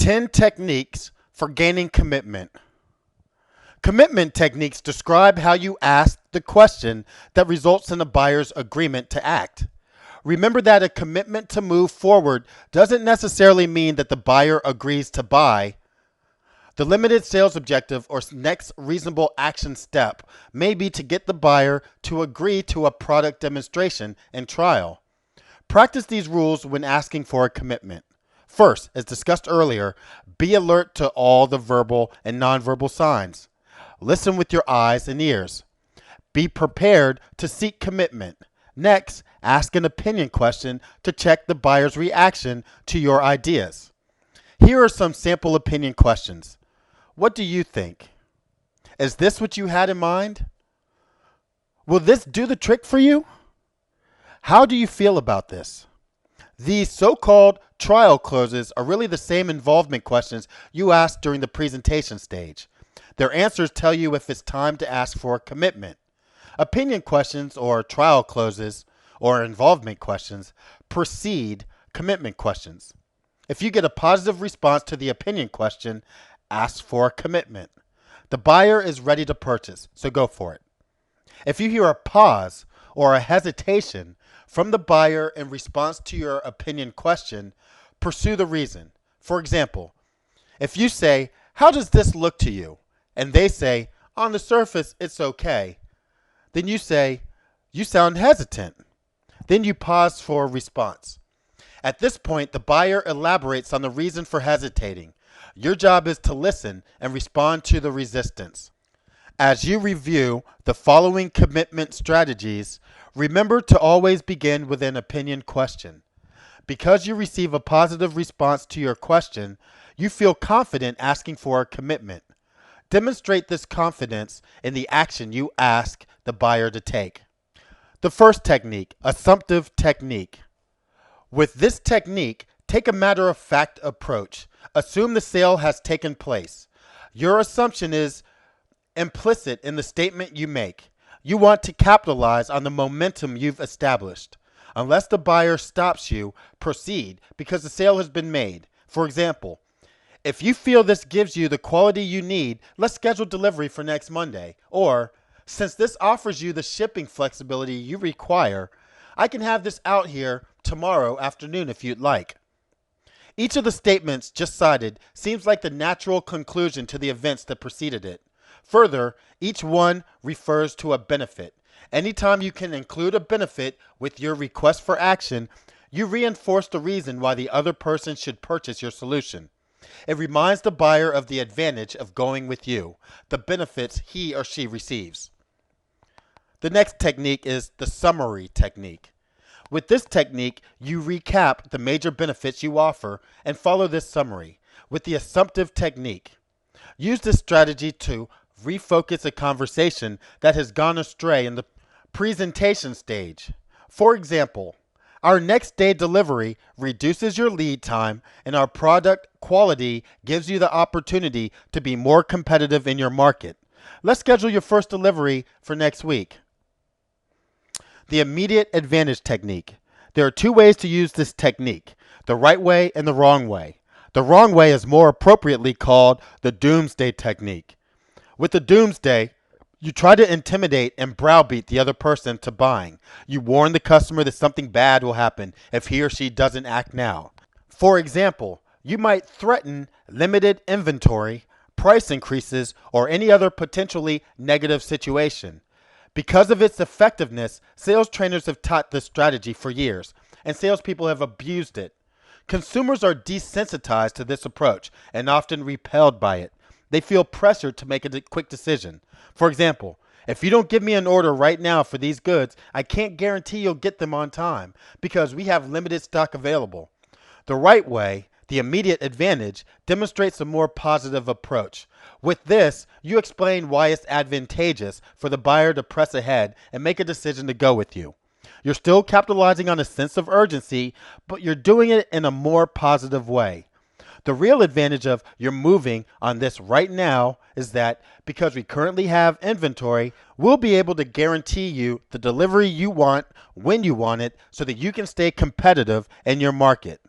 10 techniques for gaining commitment. Commitment techniques describe how you ask the question that results in a buyer's agreement to act. Remember that a commitment to move forward doesn't necessarily mean that the buyer agrees to buy. The limited sales objective or next reasonable action step may be to get the buyer to agree to a product demonstration and trial. Practice these rules when asking for a commitment. First, as discussed earlier, be alert to all the verbal and nonverbal signs. Listen with your eyes and ears. Be prepared to seek commitment. Next, ask an opinion question to check the buyer's reaction to your ideas. Here are some sample opinion questions. What do you think? Is this what you had in mind? Will this do the trick for you? How do you feel about this? These so-called trial closes are really the same involvement questions you ask during the presentation stage. Their answers tell you if it's time to ask for a commitment. Opinion questions or trial closes or involvement questions precede commitment questions. If you get a positive response to the opinion question, ask for a commitment. The buyer is ready to purchase, so go for it. If you hear a pause or a hesitation from the buyer in response to your opinion question, pursue the reason. For example, if you say, "How does this look to you?" and they say, "On the surface, it's okay," then you say, "You sound hesitant." Then you pause for a response. At this point, the buyer elaborates on the reason for hesitating. Your job is to listen and respond to the resistance. As you review the following commitment strategies, remember to always begin with an opinion question. Because you receive a positive response to your question, you feel confident asking for a commitment. Demonstrate this confidence in the action you ask the buyer to take. The first technique, Assumptive Technique. With this technique, take a matter-of-fact approach. Assume the sale has taken place. Your assumption is implicit in the statement you make. You want to capitalize on the momentum you've established. Unless the buyer stops you, proceed because the sale has been made. For example, if you feel this gives you the quality you need, let's schedule delivery for next Monday. Or, since this offers you the shipping flexibility you require, I can have this out here tomorrow afternoon if you'd like. Each of the statements just cited seems like the natural conclusion to the events that preceded it. Further, each one refers to a benefit. Anytime you can include a benefit with your request for action, you reinforce the reason why the other person should purchase your solution. It reminds the buyer of the advantage of going with you, the benefits he or she receives. The next technique is the summary technique. With this technique, you recap the major benefits you offer and follow this summary. With the Assumptive Technique, use this strategy to refocus a conversation that has gone astray in the presentation stage. For example, our next day delivery reduces your lead time and our product quality gives you the opportunity to be more competitive in your market. Let's schedule your first delivery for next week. The immediate advantage technique. There are two ways to use this technique, the right way and the wrong way. The wrong way is more appropriately called the doomsday technique. With the doomsday, you try to intimidate and browbeat the other person to buying. You warn the customer that something bad will happen if he or she doesn't act now. For example, you might threaten limited inventory, price increases, or any other potentially negative situation. Because of its effectiveness, sales trainers have taught this strategy for years, and salespeople have abused it. Consumers are desensitized to this approach and often repelled by it. They feel pressured to make a quick decision. For example, if you don't give me an order right now for these goods, I can't guarantee you'll get them on time because we have limited stock available. The right way, the immediate advantage, demonstrates a more positive approach. With this, you explain why it's advantageous for the buyer to press ahead and make a decision to go with you. You're still capitalizing on a sense of urgency, but you're doing it in a more positive way. The real advantage of you're moving on this right now is that because we currently have inventory, we'll be able to guarantee you the delivery you want when you want it so that you can stay competitive in your market.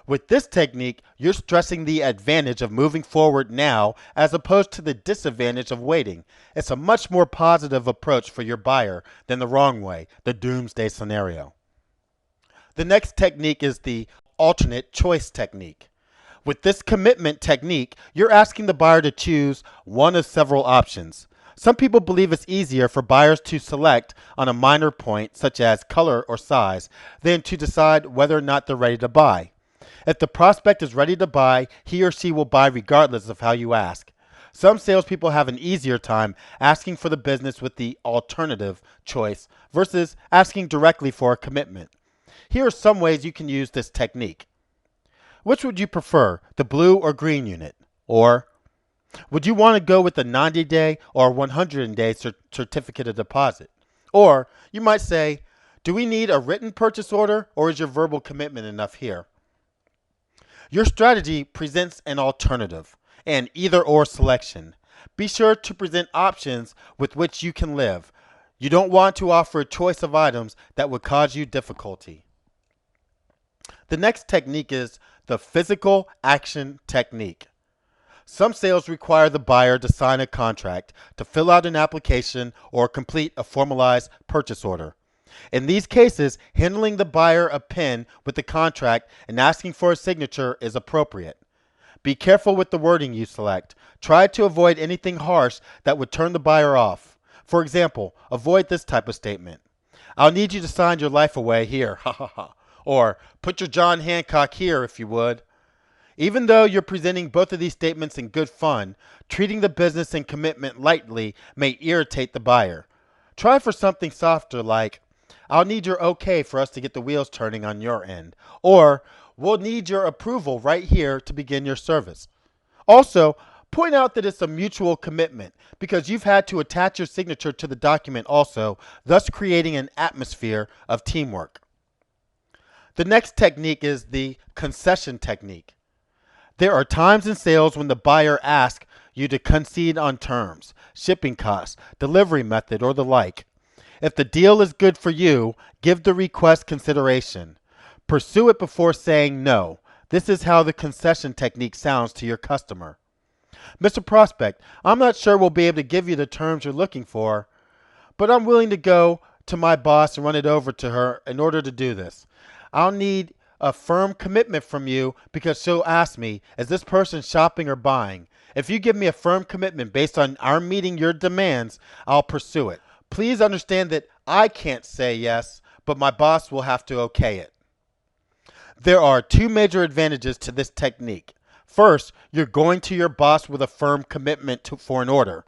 With this technique, you're stressing the advantage of moving forward now as opposed to the disadvantage of waiting. It's a much more positive approach for your buyer than the wrong way, the doomsday scenario. The next technique is the alternate choice technique. With this commitment technique, you're asking the buyer to choose one of several options. Some people believe it's easier for buyers to select on a minor point, such as color or size, than to decide whether or not they're ready to buy. If the prospect is ready to buy, he or she will buy regardless of how you ask. Some salespeople have an easier time asking for the business with the alternative choice versus asking directly for a commitment. Here are some ways you can use this technique. Which would you prefer, the blue or green unit? Or would you want to go with the 90-day or 100-day certificate of deposit? Or you might say, do we need a written purchase order or is your verbal commitment enough here? Your strategy presents an alternative, an either-or selection. Be sure to present options with which you can live. You don't want to offer a choice of items that would cause you difficulty. The next technique is the physical action technique. Some sales require the buyer to sign a contract, to fill out an application, or complete a formalized purchase order. In these cases, handing the buyer a pen with the contract and asking for a signature is appropriate. Be careful with the wording you select. Try to avoid anything harsh that would turn the buyer off. For example, avoid this type of statement. I'll need you to sign your life away here, ha ha ha. Or, put your John Hancock here if you would. Even though you're presenting both of these statements in good fun, treating the business and commitment lightly may irritate the buyer. Try for something softer like, I'll need your okay for us to get the wheels turning on your end. Or, we'll need your approval right here to begin your service. Also, point out that it's a mutual commitment because you've had to attach your signature to the document also, thus creating an atmosphere of teamwork. The next technique is the concession technique. There are times in sales when the buyer asks you to concede on terms, shipping costs, delivery method, or the like. If the deal is good for you, give the request consideration. Pursue it before saying no. This is how the concession technique sounds to your customer. Mr. Prospect, I'm not sure we'll be able to give you the terms you're looking for, but I'm willing to go to my boss and run it over to her in order to do this. I'll need a firm commitment from you because she'll ask me, is this person shopping or buying? If you give me a firm commitment based on our meeting your demands, I'll pursue it. Please understand that I can't say yes, but my boss will have to okay it. There are two major advantages to this technique. First, you're going to your boss with a firm commitment for an order.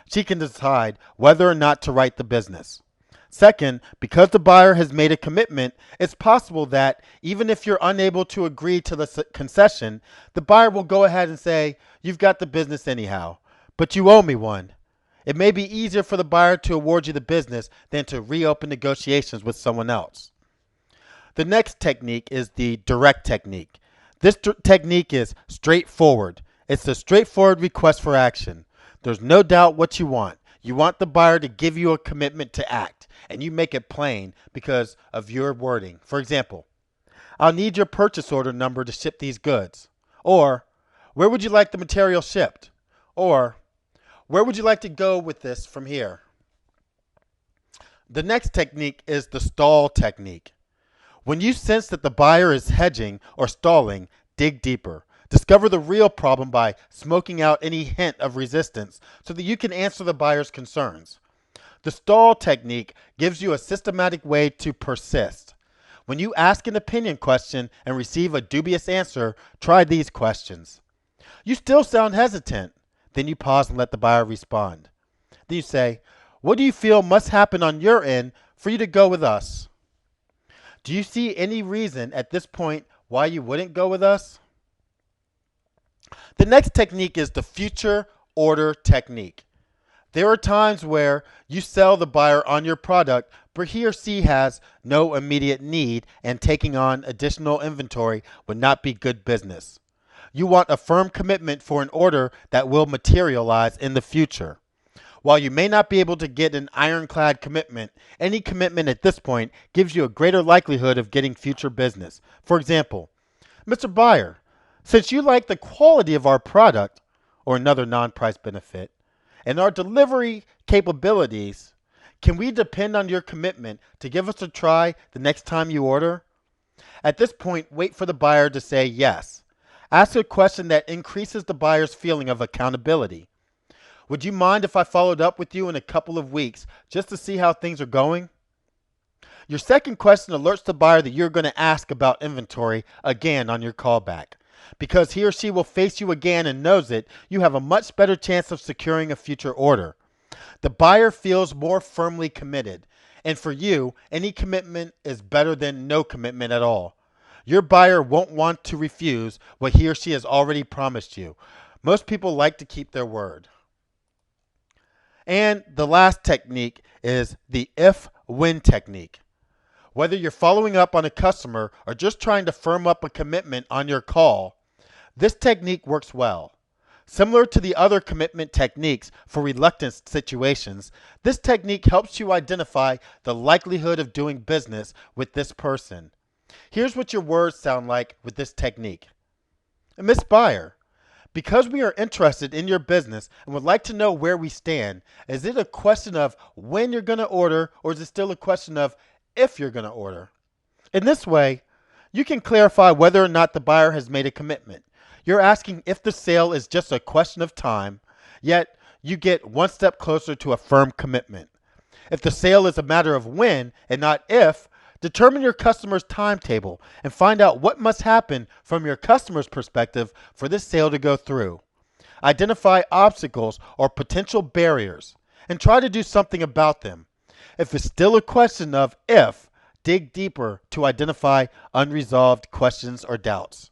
She can decide whether or not to write the business. Second, because the buyer has made a commitment, it's possible that even if you're unable to agree to the concession, the buyer will go ahead and say, you've got the business anyhow, but you owe me one. It may be easier for the buyer to award you the business than to reopen negotiations with someone else. The next technique is the direct technique. This technique is straightforward. It's a straightforward request for action. There's no doubt what you want. You want the buyer to give you a commitment to act, and you make it plain because of your wording. For example, I'll need your purchase order number to ship these goods. Or, where would you like the material shipped? Or, where would you like to go with this from here? The next technique is the stall technique. When you sense that the buyer is hedging or stalling, dig deeper. Discover the real problem by smoking out any hint of resistance so that you can answer the buyer's concerns. The stall technique gives you a systematic way to persist. When you ask an opinion question and receive a dubious answer, try these questions. You still sound hesitant. Then you pause and let the buyer respond. Then you say, what do you feel must happen on your end for you to go with us? Do you see any reason at this point why you wouldn't go with us? The next technique is the future order technique. There are times where you sell the buyer on your product, but he or she has no immediate need and taking on additional inventory would not be good business. You want a firm commitment for an order that will materialize in the future. While you may not be able to get an ironclad commitment, any commitment at this point gives you a greater likelihood of getting future business. For example, Mr. Buyer, since you like the quality of our product or another non-price benefit and our delivery capabilities, can we depend on your commitment to give us a try the next time you order? At this point, wait for the buyer to say yes. Ask a question that increases the buyer's feeling of accountability. Would you mind if I followed up with you in a couple of weeks just to see how things are going? Your second question alerts the buyer that you're going to ask about inventory again on your callback. Because he or she will face you again and knows it, you have a much better chance of securing a future order. The buyer feels more firmly committed, and for you, any commitment is better than no commitment at all. Your buyer won't want to refuse what he or she has already promised you. Most people like to keep their word. And the last technique is the if-when technique. Whether you're following up on a customer or just trying to firm up a commitment on your call, this technique works well. Similar to the other commitment techniques for reluctant situations, this technique helps you identify the likelihood of doing business with this person. Here's what your words sound like with this technique. Miss Buyer, because we are interested in your business and would like to know where we stand, is it a question of when you're going to order, or is it still a question of if you're going to order? In this way, you can clarify whether or not the buyer has made a commitment. You're asking if the sale is just a question of time, yet you get one step closer to a firm commitment. If the sale is a matter of when and not if, determine your customer's timetable and find out what must happen from your customer's perspective for this sale to go through. Identify obstacles or potential barriers and try to do something about them. If it's still a question of if, dig deeper to identify unresolved questions or doubts.